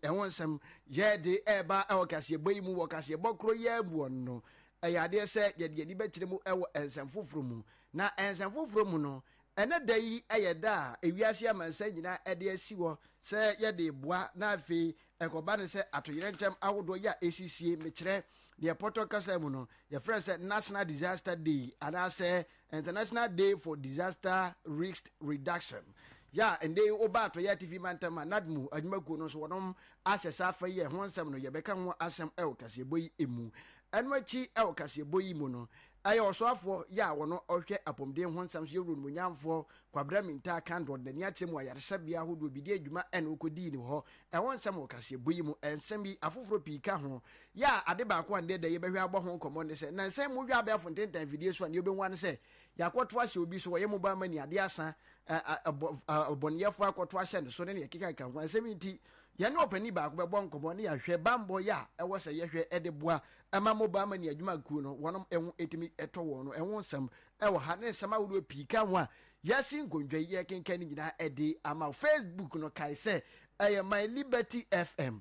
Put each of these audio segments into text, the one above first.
ensem ye de eba e okase boyi mu okase bokro ye bu no ayade se ye de ni bekyire mu e wo ensem foforo mu na ensem foforo mu no ene da yi eyeda ewiase amansa nyina ede asi wo se ye de boa na afi ekoba ne se atoyere ntem awodo ya esisie mekire de poto kasa mu no ye friend se National Disaster Day and say International Day for Disaster Risk Reduction ya ende oba to ya TV mantama nadmu adwumaku no so wonom asesa afa ye ho nsem no ye beka ho asem e okase boyi emu enwachi e okase boyi mu no aye osoafo ya wono ohwe apomden ho nsem so yewuru munyamfo kwabra minta kando de ne atem wa yaresabia hodo bidi adwuma ene okodi ni ho e ho nsem okase boyi mu ensem bi afoforo pika ho ya ade ba ko ande de ye behwe abo ho komo ne se na nsem mu hwa abia fonten video so ne obenwa ne se yakoto ahye obi so ye mo ba mani ade asa obonyefo akoto ahye ne so ne yakika kan ho nsem nti ye ne opani ba ko be bon komo ne ya hwe bambo ya e wo se ye hwe ede boa ama mo ba mani adwuma ku no wonom ehu etimi eto wo no ehu nsem e wo ha ne nsem awuro pika ho a yasi nkondwa ye kenkan nyina ede ama Facebook no kai se My Liberty FM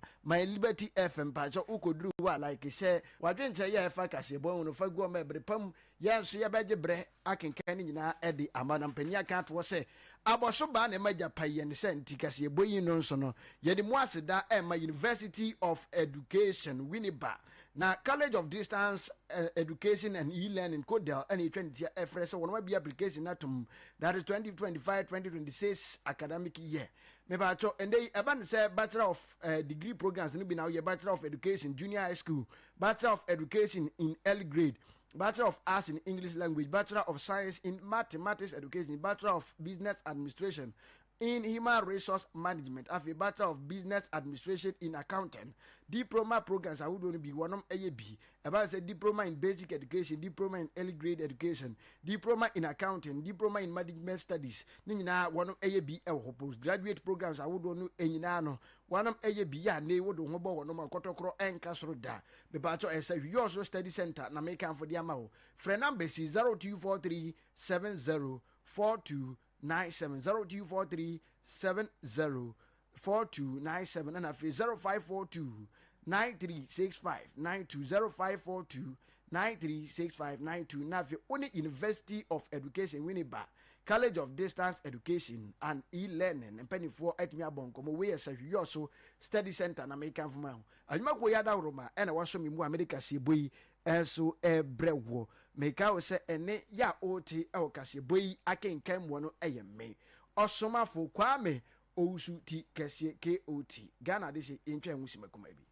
pacho ukodru wa like share wadwenche ye fa kase bon no fa guo mebre pam ye nso ye beje bre akenkan nyina ede ama na mpani aka to se aboso ba na maja paye ne se nti kase boyi no nso no ye de mu aseda my University of Education Winneba na College of Distance Education and E-Learning Kodel and 20 FRS one be application atom that is 2025-2026 academic year me ba cho ende ban say Bachelor of Degree programs ni be now your Bachelor of Education Junior High School, Bachelor of Education in early grade, Bachelor of Arts in English Language, Bachelor of Science in Mathematics Education, Bachelor of Business Administration in Human Resource Management, a Bachelor of Business Administration in Accounting, diploma programs I would only be one AAB, about say diploma in Basic Education, diploma in Early Grade Education, diploma in Accounting, diploma in Management Studies, Nina one AAB postgraduate programs I would only enano, one AAB ya ne would hobo one of KOTOKO and Casroda, the Bachelor as a also study center, na make for the amount. Friend number is 0243 7042 970243 704297 and afi 0542 9365 92 0542 9365 92 nafi only University of Education Winneba College of Distance Education and E-Learning and penny for etmi abonko mo we say so study center na make am for adwuma ko ya da roma and waso mi mu America se boyi enso ebrewo meka wo se ene ya oti e okase boyi akenkan mo no eyeme osomafo kwame ousu ti kese KOT Ghana de se entwa enwusi makoma bi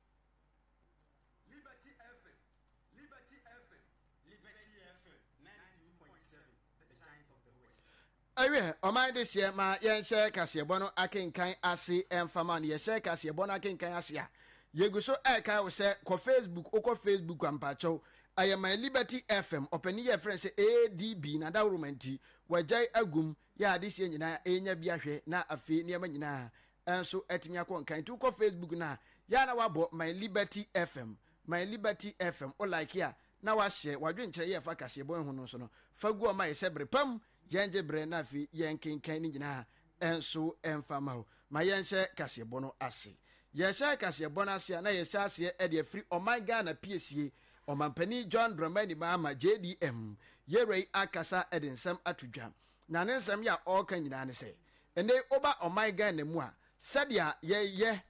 Liberty FM 92.7 the giant of the west. Aye o man de se ma yen share kase bono akenkan ase emfama ne ye share kase bono akenkan ase a yeguso eka wo se ko Facebook ampacho aye My Liberty FM opani ye friend se ADB na da romanti wajai agum ya de se nyina enya bia hwe na afi ne ma nyina enso etimi akonkan tu ko Facebook na ya na wabo My Liberty FM o like ya na wa share wadwenkyere ye fa kase bon hu no so no fagu o ma ye sebre pam yenje bre na afi yenkenkan ni nyina enso emfama ho ma yenhye kase bono ase ye share kase bono ase na ye share ase e de free o my Ghana PSA o mampani John Dramani Mama JDM yerei akasa edensem atudwa na ne nsem ya all kan nyina ne se ene oba o my Ghana mu a sadia ye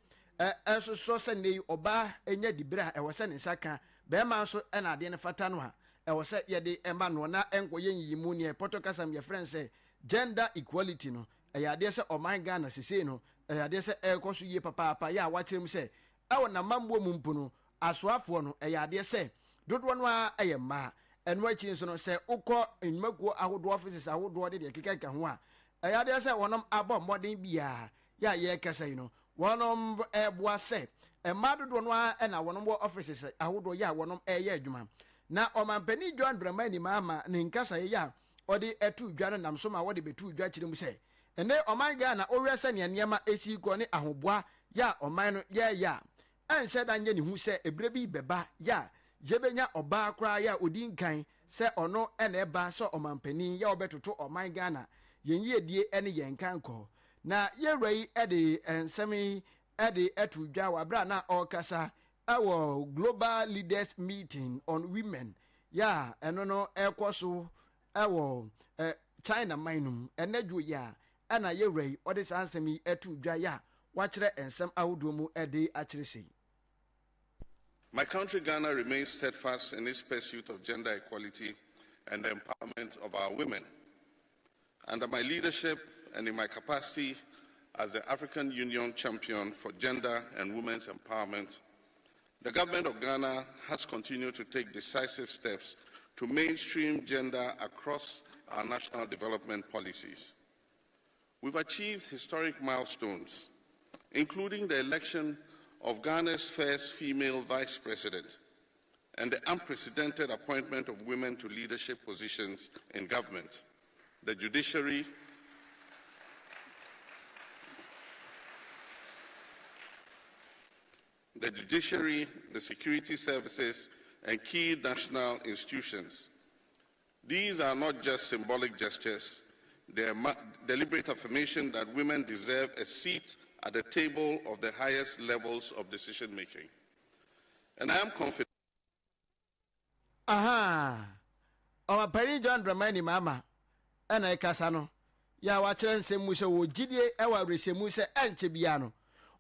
enso so se nei oba enya dibra e wo se ne saka be ma so e na ade ne fata no ha e wo se ye de emba no na enkoye yimu ne potokasam ye friend say gender equality no e ya de se o my Ghana sese no e ya de se e koso ye papa ya wa kirem se e wo na mambo mu mpu no asoafo no e ya de se dodo no a eye ma eno achi nso no se ukọ enmakuo ahodo offices ahodo de kekeka ho a e ya de se wonom abo modern bia ya ye kasa no wonom eboa se e ma dodo no a na wonom offices ahodo ya wonom eye adwuma na omampani John Dramani Mama ne nkasa ya odi etu dwa nam so ma wode betu dwa kirem se ene oman Ghana owese ne niema esi ko ne ahoboa ya oman no ya ense da nye ne hu se ebre bi beba ya jebenya oba kra ya odinkan se ono ene ba so omampani ya obetoto oman Ghana yenyi edie ene yenkan ko na yerei ede ensemi ɛde ɛto dwa wabra na ɔkasa ɛwɔ global leaders meeting on women ya ɛno no ɛkɔ so ɛwɔ China mainum ɛnɛ dwo ya ɛna yɛwura yi ɔde saa nsɛm yi ɛto dwa ya wakyerɛ nsɛm ahodoɔ mu ɛde akyerɛ sei. My country, Ghana, remains steadfast in its pursuit of gender equality and the empowerment of our women. Under my leadership and in my capacity as the African Union champion for gender and women's empowerment, the government of Ghana has continued to take decisive steps to mainstream gender across our national development policies. We've achieved historic milestones, including the election of Ghana's first female vice president and the unprecedented appointment of women to leadership positions in government, the judiciary, the security services, and key national institutions. These are not just symbolic gestures. They are deliberate affirmation that women deserve a seat at the table of the highest levels of decision-making. And I am confident. Our parent John Dramani Mama, and I Casano. Ya watching se musa wo jidie ewa rese musa enche biano.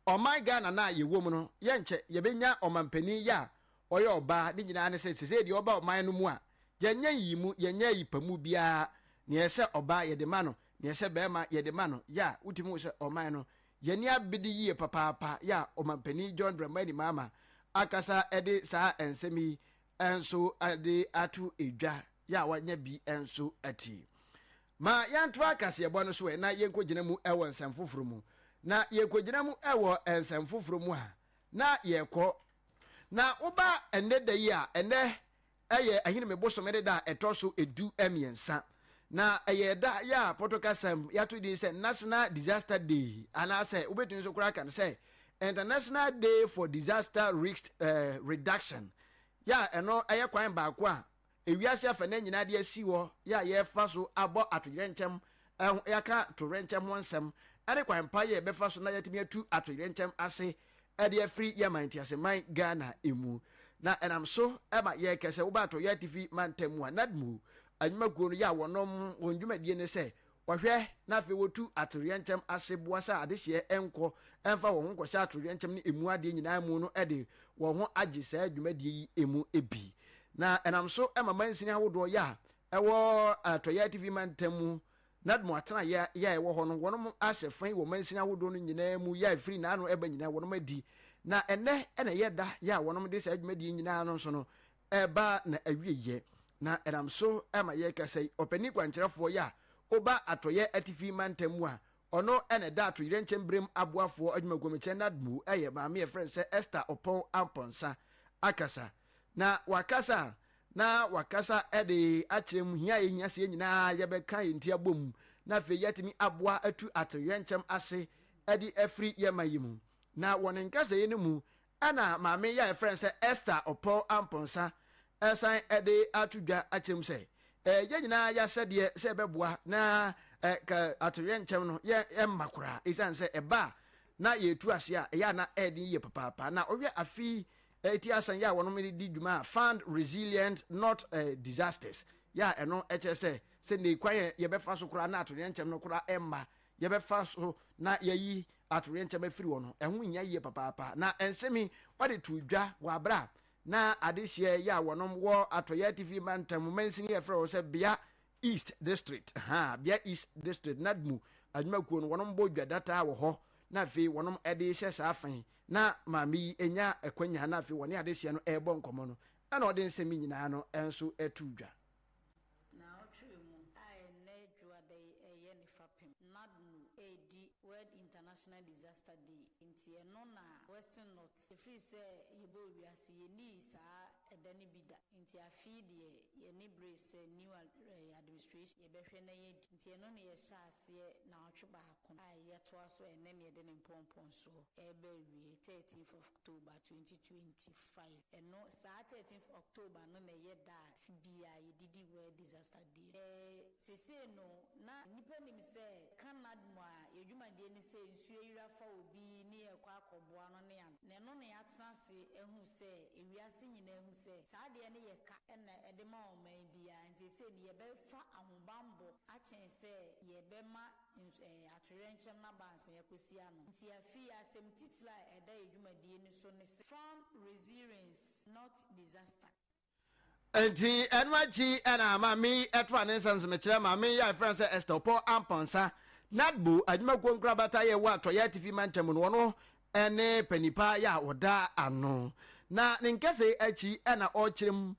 O my Ghana na ye woman yenche yebenya omampani ya oye oba ni nyina ne se di oba o man no mu a yenye yi mu yenye yi pamu bia ne ese oba ye de ma no ne ese bema ye de ma no ya utimu se o man no yeni abidi yi papa ya omampani John Dramani Mama akasa ede saa ensemi enso ade atu edwa ya wanya bi enso ati ma yantra kase ebo no so na yenkogina mu ewo nsem foforo mu na yenkogina mu ewo ensem foforo mu ha na yekọ na oba ende da yi a ende eye ahine mebosomede da etoso edu emiensa na eye da ya potokasam ya to di say National Disaster Day ana say obetun so kura kan say International Day for Disaster Risk Reduction ya eno eye kwan ba ko a ewiase afa na nyina de asi wo ya ye fa so abo atoyerenchem ya ka torenchem wonsem ade kwan pa ye be fa so na yatimi atu atoyerenchem ase ade afri ya manti ase man Ghana emu na enam so eba ye kese wo ba to ya TV mantem wa nadmu anyuma kuo no ya wonom wondwumadie ne se wohwe na fe wotu atoyerenchem ase boasa ade hye enko emfa wo ho kwhya atoyerenchem ne emu ade nyina mu no ede wo ho agye sa adwumadie emu ebi na enam so emansini awodo ya ewo atoya TV mantamu nadmo atena ya ewo ho no wonom ahyefan wo mansini awodo no nyina mu ya free na ano eba nyina wonom adi na ene yeda ya wonom de sa adwumadi nyina no so no eba na awieye na enam so ema ye kasai opani kwankyerefo ya oba atoya TV mantamu a ono ene da atoyerenchem brem aboafo adwumagwomeche nadmu eye maame e friend say Esther Opon Amponsa akasa na wakasa ede akyerem hia ehia se nyina yebeka enti abom na fe yatimi aboa atu atoyerenchem ase ede afri yemayimu na wonenkasa ye ne mu ana maame ya friend say Esther Opon Amponsa esan ede atudwa akyerem se ye nyina ya sede se beboa na ka atoyerenchem no ye emmakura isan se eba na ye tu ase a ya na ede ye papa na ohwe afi eti asan ya wono me di dwuma fund resilient not disasters ya eno se ne kwan ye be fa so kura na atoyerenchem no kura emma ye be fa so na yayi atoyerenchem afiri wono eho nya ye papa na ensemi wode tu dwa wa bra na adehye ya wono wo atoya TV mantam mansini ye frɛ wo se bia East District bia East District nadmu adwumakuo no wono bo dwa data wo ho na fe wonom ede hye saafan na maami enya ekwanya na fe woni ade hye no ebo nkomo no ana ode nsemi nyina no enso etudwa na otwe mu ai ne dwade eye ne fapem nadmu edi World International Disaster Day nti eno na Western North free say yebo wiase ye ni saa edani bida nti afi de ye ni brace new administration ye behwe na ye nti eno ne ye hyase na otwe ba ko ai ye to aso ene ne de ne mpompon so ebe wie 13th of October 2025 eno saa 13th of October no na ye da bia ye didi World Disaster Day sese no na nipa nim se Canada mo a yedwumadie ni se nsuo yira fa obi ne ekwa akoboa no ne an ne no ne atena se ehu se ewiase nyina ehu se saa de ne yeka na ede ma oman bia nti se ne yebefa ahobambo achen se yebema atwerenchem na banse yakosia no nti afi asem titla eda yedwumadie ni so ne se farm resilience not disaster. Enti enwachi ena mami etwa ne nsans mekire mami ya friend say estopo amponsa nadbu adwuma konkra bata ye wa toya tv mantem no no ene panipa ya oda ano na ne nkese achi ena ochirem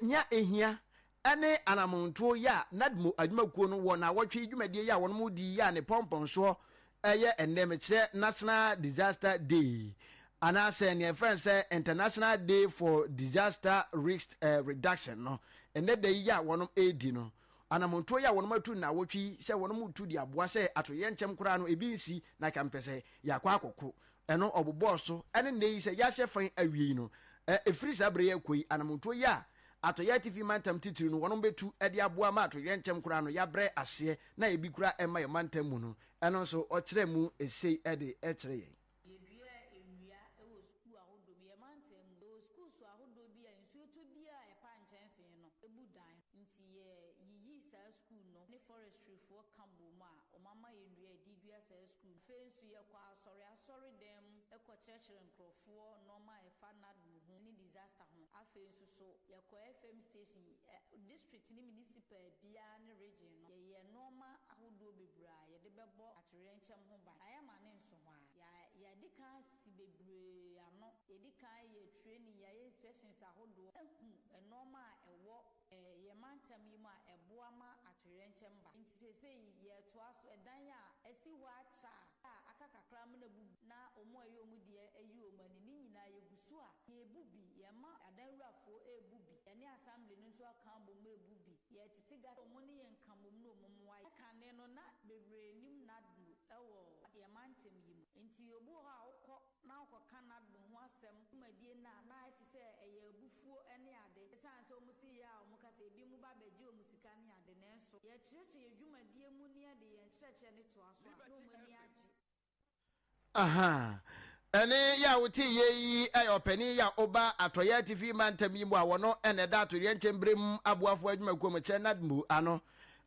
nya ehia ene anamonto ya nadmu adwuma kuo no wo na wotwe dwumadie ya wono mudi ya ne pompon so eye enne mekire National Disaster Day. And I say, your friend say International Day for Disaster Risk Reduction. No, and that day, ya one of 80. No, and I'm on Toya one more two now. What she say, one more two, the boy say, at Yanchem Kurano, ABC, na campese, ya quaco, and no obo bosso, and then they say, Yasha fine a vino, a free sabre qui, and I'm on Toya. At Yati Mantam Titu, one be two, Edia Boama to Yanchem Kurano, ya bre asie, na ebikura and my mantemuno, and also Ochremu is say Eddie Etre. Forestry for Kambuma, or Mama in Didia says school, face to your qua, sorry, them, a church and crow for normal a fan any disaster. I face so your FM station district in municipal Bian region, ye normal, I would do be bra, ye debabo at Rencham home. I am an insomma, ya dika sibebre, I'm not a dika ye training, ya inspections I would do a normal a walk. Ye mantamima a boama at Renchamba. Inti say ye to us a danya, a see watcha, akaka cramanabu, na omo yomudia, a you manini na yugusua, ye booby, ye ma a dera for a booby, any assembly into a cambo me booby, yet tiga money and cambo no mumwai. Can they not be renew not do, ye mantam him. Inti your boha now for cannot be one sem, my dear night say a ye buffo any other. The science almost see ya. Say be muba bejo musikani ade nenso ye church ye dwuma die mu ne ade ye church ne to aso no mani achi aha ene ya wuti ye ayopani ya oba atoya tv mantam yi mu a wono ene da to ye nchembrem aboafo adwuma kom chenadmu ano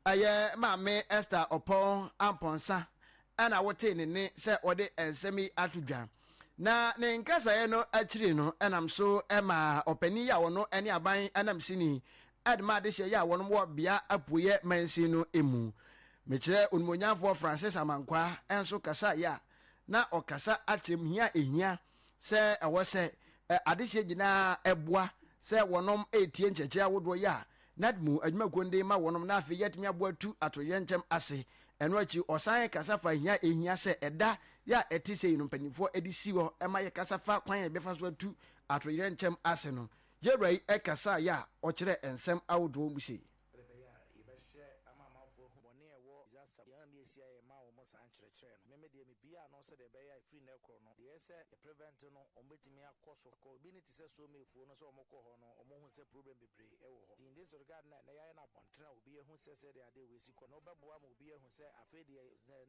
aye maame Esther Opon Amponsa ana wote ne se ode ensemi atudwa na ne nkasa ye no achiri no enam so ema opani ya wono ene aban enam sini adma de hye ya wono wo bia apoye mansi no emu mekire onmonyafo Francis Amankwa enso kasa ya na okasa atem hia ehia se ewo se ade hye gina eboa se wonom etie ncheche awodo ya nadmu adwuma konde ma wonom na afi yetimi aboa tu atoye nchem ase eno achi osan kasa fa hia ehia se eda ya etise ino mpanifo edisi ho ema ye kasa fa kwan ye befa so tu atoye nchem ase no Jebrai ekasa ya okire ensem awodo musi prevent no ombetimi akoso ko bi ne tise so mefu no so omoko ho no omo hu se problem bebre ewo ho in this regard na ya na bontra obi ehu se de ade we si ko no beboa ma obi ehu se afedi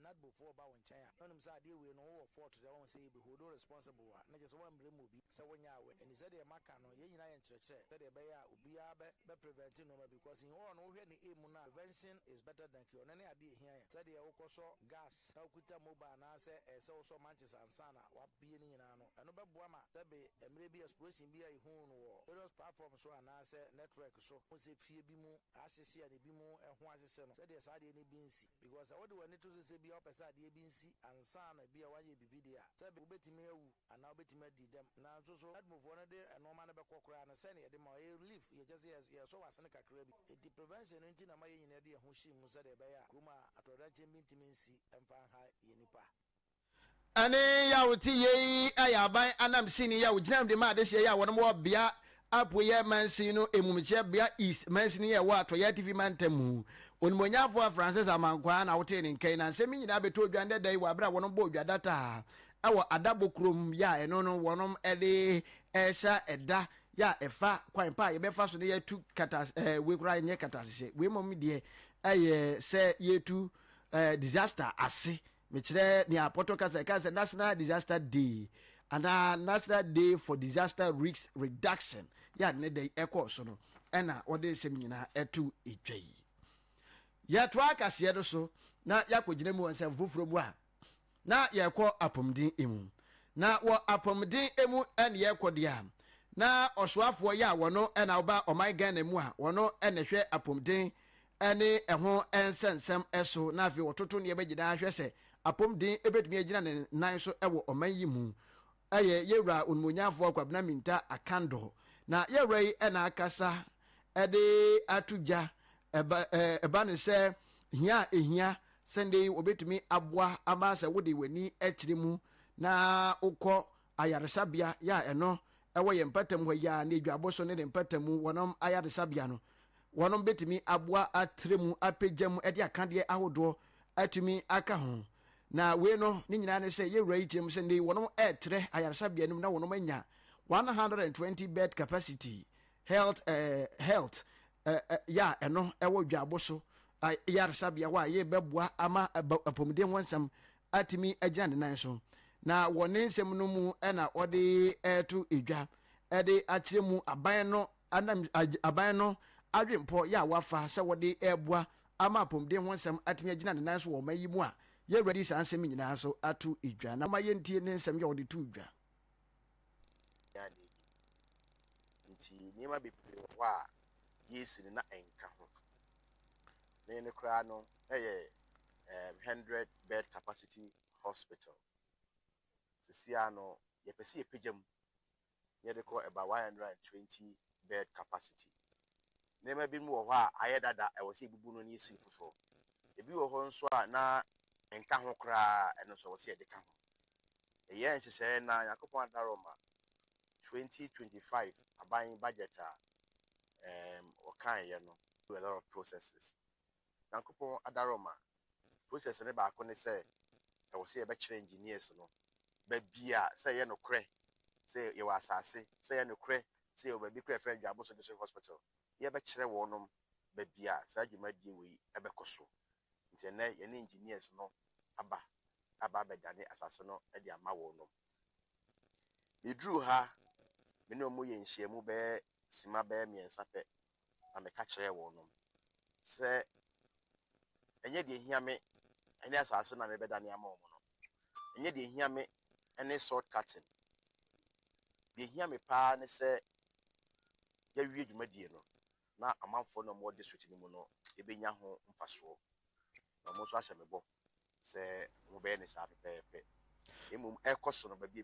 not before ba won chan no nim se ade we no wo fort de won se be hold responsible na je so wan bre mo bi se wonya awe and se de maka no ye nyina ye nkyerekye se de be ya obi a be prevent no because in all no hwe ni emu na prevention is better than cure na ade hia ya se de wo koso gas na okuta mobile na se se wo so Manchester ansana wa bi ni no eno beboa ma tabe emre bi explosion bi ai hu no various platforms so ana se network so o se fie bi mu ahyehyɛ ne bi mu ɛho ahyehyɛ no sɛ de saa de ne bi nsi because what do we need to say bi opesa de bi nsi ansa na bi a waye bibi de a sɛ be obetimi awu ana obetimi adi dem na so that move on de eno ma na be kokora na sɛ ne de ma relief ye just ye so wasene kakra bi the prevention nti na ma ye nyina de ho hyi mu sɛ de be ya kuma atoda chembi ntimi nsi emfa ha ye nipa ane ya wuti ye ayaban anam sini ya wujinam de ma de hye ya wono mo bia apoye mansi no emumche bia east mansi ni ye wa to ya tv mantamu onmonyafo Francis Amankwa na wote ne nkan na nsemi nyina beto odwande dai wa bra wono bo odwadata awo adabokrom ya eno no wonom ede esha eda ya efa kwan pa ye befa so ne ya tu kata we kura nye kata hye we mom de ɛyɛ sɛ yɛtu disaster ase mekyerɛ nea pɔtɔ kasa kasa national disaster day ana national day for disaster risk reduction yɛ ne da ɛkɔ so no ɛna wɔde nsɛm nyinaa ɛto edwa yi yɛtoa akaseɛ no so na yɛakɔgyina mu wɔ nsɛm foforɔ mu a na yɛkɔ apɔmuden emu na wɔ apɔmuden emu ɛne yɛkɔ deɛ a na ɔsoafoɔ yɛ a wɔno ɛna ɔba ɔman Ghana mu a wɔno ɛna hwɛ apɔmuden ɛne ɛho ɛnsɛnsɛm ɛso na afei wɔtoto ne yɛbɛgyina ahwɛ sɛ apɔmuden ɛbɛtumi agyina ne nan so ɛwɔ ɔman yi mu ɛyɛ yɛwura onumonyamfoɔ Kwabena Minta Akando na yɛwura yi ɛna akasa ɛde ato gya ɛba ne sɛ hia ehia sɛnde wɔbɛtumi aboa ama sɛ wode w'ani akyire mu na wokɔ ayaresabea yɛ a ɛno ɛwɔ yɛn mpatam hɔ yɛ a ne adwabɔ so ne ne mpatam mu wɔnom ayaresabea no wɔnom bɛtumi aboa atre mu apagya mu ɛde akadeɛ ahodoɔ atumi aka ho na wei no ne nyinaa ne sɛ yɛwura yi kyerɛ mu sɛ ne wɔnom ɛɛtrɛ ayaresabea no mu na wɔnom anya 120 bed capacity health yɛ a ɛno ɛwɔ dwabɔ so ayaresabea hɔ a yɛbɛboa ama apɔmuden ho nsɛm atumi agyina ne nan so na wɔne nsɛm no mu ɛna ɔde ɛto edwa ɛde akyerɛ mu aban no adwempɔ yɛ a wafa sɛ wɔde ɛboa ama apɔmuden ho nsɛm atumi agyina ne nan so wɔ ɔman yi mu a yɛwura di saa nsɛm nyinaa so ato edwa na ma yɛntie ne nsɛm yɛ wɔde to edwa nti nneɛma bebree wɔ hɔ a yɛsiri na ɛnka ho na ne koraa no ɛyɛ 100 bed capacity hospital sisia no yɛpɛ sɛ yɛpagya mu yɛde kɔ about 120 bed capacity nneɛma bi mu wɔ hɔ a ayɛ dada ɛwɔ sɛ ebubu no ne yɛsi foforɔ ebi wɔ hɔ nso a na ɛnka ho koraa ɛno nso ɛwɔ sɛ yɛde ka ho ɛyɛ nhyehyɛeɛ na Nyankopɔn adaroma 2025 aban budget a ɔkaeɛ no do a lot of processes Nyankopɔn adaroma process ne baako ne sɛ ɛwɔ sɛ yɛbɛkyerɛ engineers no baabi a sɛ yɛ nokorɛ sɛ yɛwɔ asase sɛ yɛ nokorɛ sɛ yɛwɔ baabi korɛ fɛ Dwabo so district hospital yɛbɛkyerɛ wɔnom baabi a saa dwumadie wɔ yi ɛbɛkɔ so nti ɛnɛ yɛne engineers no aba abɛdane asase no de ama wɔnom meduru ha me ne ɔmo yɛ nhyiamu bɛyɛ sima bɛyɛ mmiɛnsa pɛ na meka kyerɛ wɔnom sɛ ɛnyɛ deɛ hia me ɛne asase na mebɛdane ama wɔn no ɛnyɛ deɛ hia me ɛne short cutting deɛ hia me paa ne sɛ yɛawie dwumadie no na amanfoɔ no ɔmo district no mu no ɛbɛnya ho mfasoɔ na ɔmo nso ahyɛ me bɔ sɛ ɔmo bɛyɛ ne saa pɛpɛɛpɛ mmom ɛkɔ so no baabi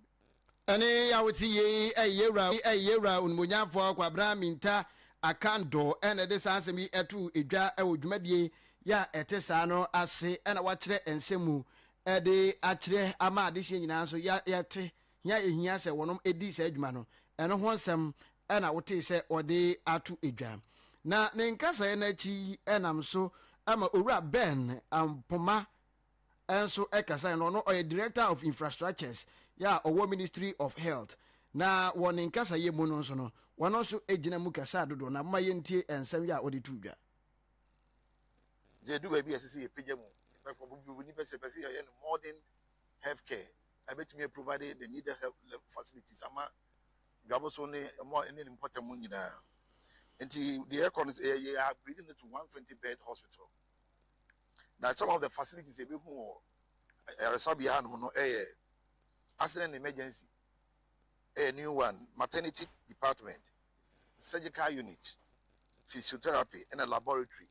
ɛne yɛwote yei ɛyɛwura onumonyamfoɔ Kwabena Minta Akando ɛna de saa nsɛm yi ɛto edwa ɛwɔ dwumadie yɛ a ɛte saa no ase ɛna wakyerɛ nsɛm mu ɛde akyerɛ ama adehyeɛ nyinaa nso yɛte nya ehia sɛ wɔnom edi saa adwuma no ɛno ho nsɛm ɛna wote sɛ ɔde ato edwa na ne nkasaeɛ no akyi ɛnam so ama owura Ben Ampoma ɛnso ɛkasaeɛ no ɔno ɔyɛ director of infrastructures yɛ a ɔwɔ Ministry of Health na wɔ ne nkasaeɛ mu no nso no wɔno nso gyina mu kasa dodoɔ na ma yɛntie nsɛm yɛ a ɔde to dwa They do baby as a pigeon. Modern healthcare. I bet me provided the needed health facilities. I'm also only more important money now. And the aircon is upgrading it to 120 bed hospital. Now some of the facilities a bit more accident emergency, a new one, maternity department, surgical unit, physiotherapy, and a laboratory.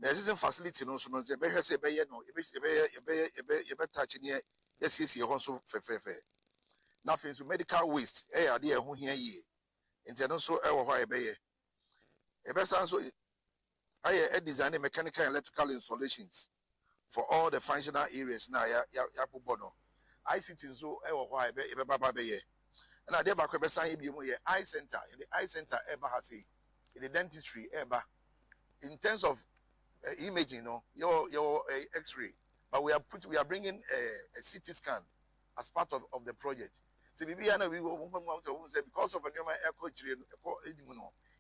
The existing facility no so no be hwese be ye no e be touch near yes ho so fefe na fin so medical waste ade e ho hia yie enti no so e wo ho e be ye e be san so aye design mechanical and electrical installations for all the functional areas na ya bono ICT so e wo ho e be baba be ye na de ba ko be san ye bi mu ye eye center e ba ha say in the dentistry e ba in terms of imaging, your X-ray, but we are bringing a CT scan as part of the project. So we because of a new echo,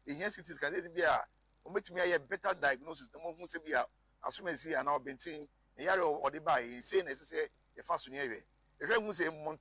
in here CT scan, it be a ometimi aye better diagnosis the mo hu se bia asomesi ana obentin yare odi ba yi say na se e fa so ne ewe ehwe hu se mo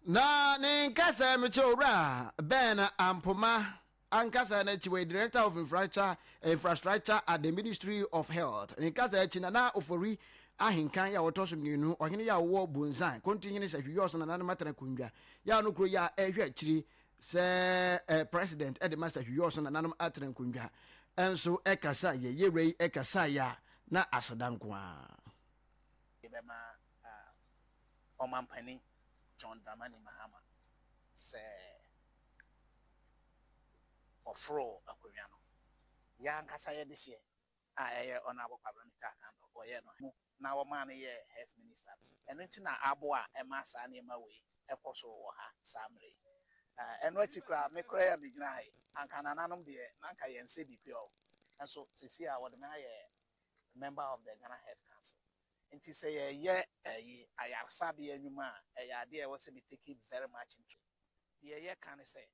na ne nkasa me che owura ben ampoma ankasa na chiwe director of infrastructure at the Ministry of Health ne nkasa chi na ofori ahinkan ya wotoso mienu ohene ya wo bunzan kontinye ne sahwiyo so na matana kunwa ya no kro ya ehwe akiri se president e de master hwiyo so na nanum atana kunwa enso ekasa ye yerei ekasa ya na asadanko a ebema omampani John Dramani Mahama se ofro akwanya no ya nkasa ye de hye ye honorable parliamentary account oye no na wo man ye health minister eno nti na abo a ema sa na ema we ekoso wo ha samre eno achikra me kra ya bigina hai anka nananom de na anka ye nse bi pio enso sisi a wo de na ye member of the Ghana Health Council nti say ye ayarsa bi anwuma ade e wo se be take it very much into the ye kan say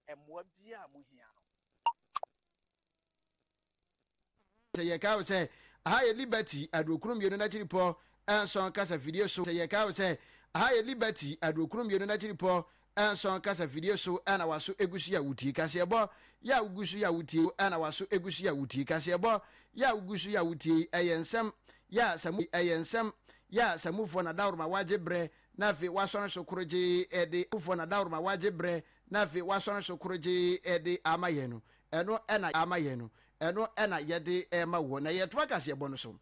emwa bia mohia no say ye ka say aha liberty adokrum yenu na chiripo enso kasa video so say ye ka say aha liberty adokrum yenu na chiripo enso kasa video so ana waso egusi ya wuti kase ebo ya ugusu ya wuti ana waso egusi ya wuti kase ebo ya ugusu ya wuti eyensem ya samu eyensem ya samufo na dawruma wajebre na fi wasɔre sokoroje ede ufo na dawruma wajebre na fi wasɔre sokoroje ede amaye no eno ena amaye no eno ena yede ema wo na yeto akase ebo no so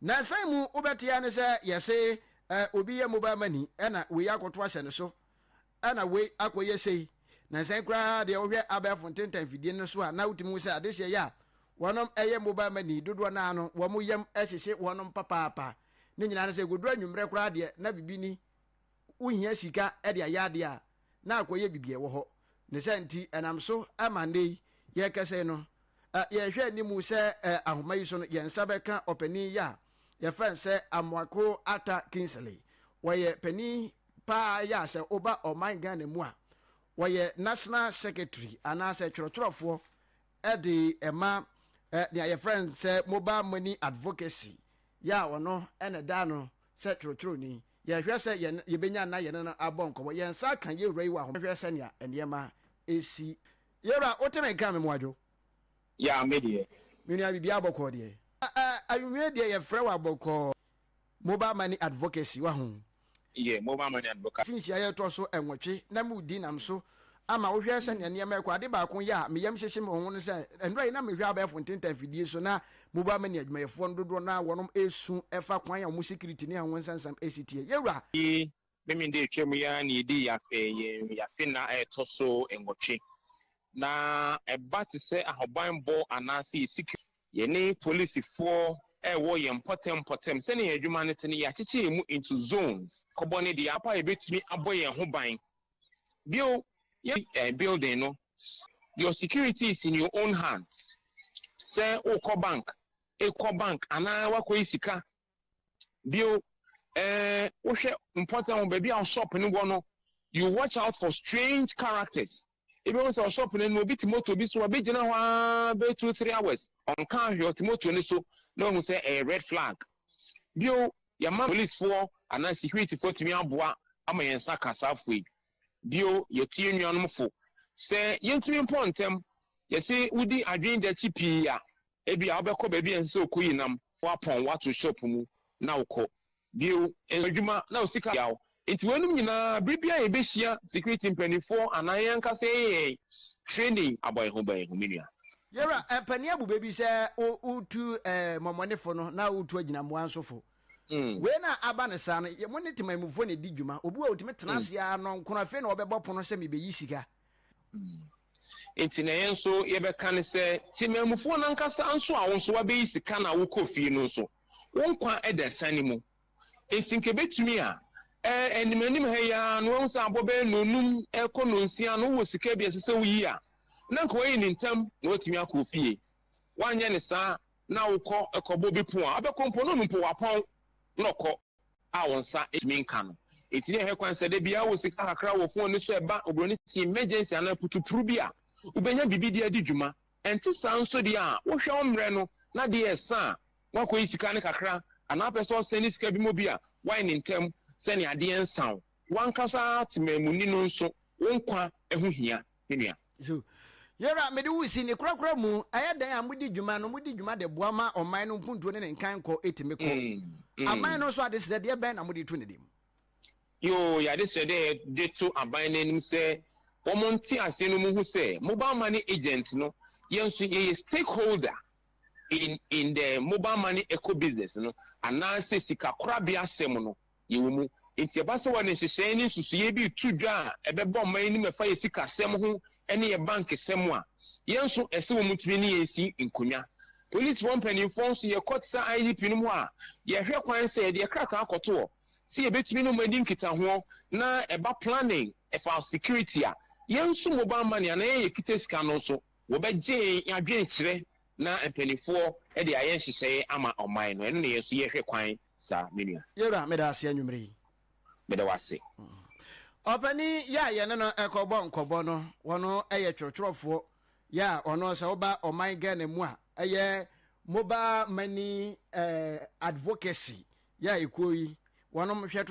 na sai mu obetia ne se yese obi ye mobile money ena we yakoto ahye ne so ena we akoye sei na sai kra de ohwe abafo ntenten fidie ne so a na utimu se adehye ya wonom eye mobile money dodo na ano wo mo yam ehye wonom papa ne nyina ne se godu anwumre kra de na bibini uhia sika e de ayade a na akoye bibie wo ho ne se nti enam so amande ye kese no ye hwe ni mu se ahoma yi so no ye nsa beka opani ya ye fan se amwako ata Kingsley woye pani pa ya se oba oman Ghana mu a woye national secretary ana se tworotrofo e de ema the your friend say mobile money advocacy ya wono ene da no se twotwo ni ye hwe se ye benya na ye no abonko ye nsa kan ye rei wa ho hwe se ne enema esi yera oteme kan me moadwo ya medie mini abi bia bokọ de ayunwe de ye frɛ wa bokọ mobile money advocacy wa ho ye mobile money advocacy finchi aye to so enwotwe na mu di nam so ama wo hwe se ne enema kwa de ba ko ya me yam hyehye me ho no se enrai na me hwe abafo ntenta fidie so na mobile money adwumayefo ndodo na wonom esu efa kwan ya mu security ne anwon sansam ACTA yewura me de twem ya na edi ya fe na to so enwotwe na eba te se ahoban bo anase security ye ne police for wo ye important se ne adwuma ne tene ya kyeche mu into zones kobo ne de apa ebetumi aboye ho ban bio building no your security is in your own hands say oko bank ana wako isika bio wohwe important baby our shop ni go no you watch out for strange characters if you say shop ni no bit motor bi so be gina ho be 2-3 hours on can your motor ni so no we say a red flag bio your man police for ana security for timi aboa ama yensa kasa foi bio yetie nnuanom fo se yentumi mpontem yesi wudi adwen da chipi ya ebi a obekọ ba bi ense okoyinam wapon wato shop mu na ukọ bio adwuma na osika yawo enti wenum nyina bibia ye behia security mpanifo anayen kase training aboy ho ban ho menua yera empani abu bebi se utu momonefo no na utu agina mo ansofo we na aba ne sa no ye mo ne temamufo ne di dwuma obu a otime tenase ya no nkono afi na obebo pono se me beyi sika enti na yenso ye beka ne se temamufo na nkasa anso a wonso wa beyi sika na wo kofi no so wonkwa edasani mu enti nke betumi a enimanim ha ya no wonso abobe nonum ekononsia no wo sika bi asese wo yi a na nko yi nintam na otimi akofie wanye ne sa na wokọ ekobo bi po a abekompo no mpo wapon noko a wonsa etimi nka no etini he kwanse de bia wo sika kakra wo fon ne so eba obroni si emergency ana putupuru bia ubenya bibidi adi dwuma enti san so dia a wo hwe omre no na de esa wa ko isika ne kakra ana person send sika bi mo bi a why ne ntem se ne ade ensan wan kasa temamuni no nso wonkwa ehu hia nua so yera me de wusi ne krakra mu ayadan amudi dwuma no mudi dwuma de boama oman no mpuntuo ne nkan ko etime ko aman no so ade se de ben amudi tu ne dim yo ya de se de to aban nanim se omonti ase no mu hu se mobile money agent no yenso ye stakeholder in the mobile money eco business no ananse sika korabia asem no yewumu enti abase wa ne hyehyɛ ne susuye bi tudwa ebebɔ man ni mefa ye sika asem ho ene ye bank asem a yenso ese wo mutumi ne yesi nkonya police one penny phone so ye court sa IDP no mu a ye hwɛ kwan se ye kraka akoto si ye betumi no madi nkita ho na eba planning for security a yenso mobile money ana ye kita sika no so wo begye adwen kyerɛ na empenifo e de ayen hyehyɛ ama oman no eno ne yeso ye hwɛ kwan sa menua yera me da ase anwumre me da wase opani ya ye no ekɔbɔ nkɔbɔ no wono eye twerɛtwerɛfo ya ono sɛ oba oman Ghana mu a eye mobile money advocacy ya ikoyi wono hwɛ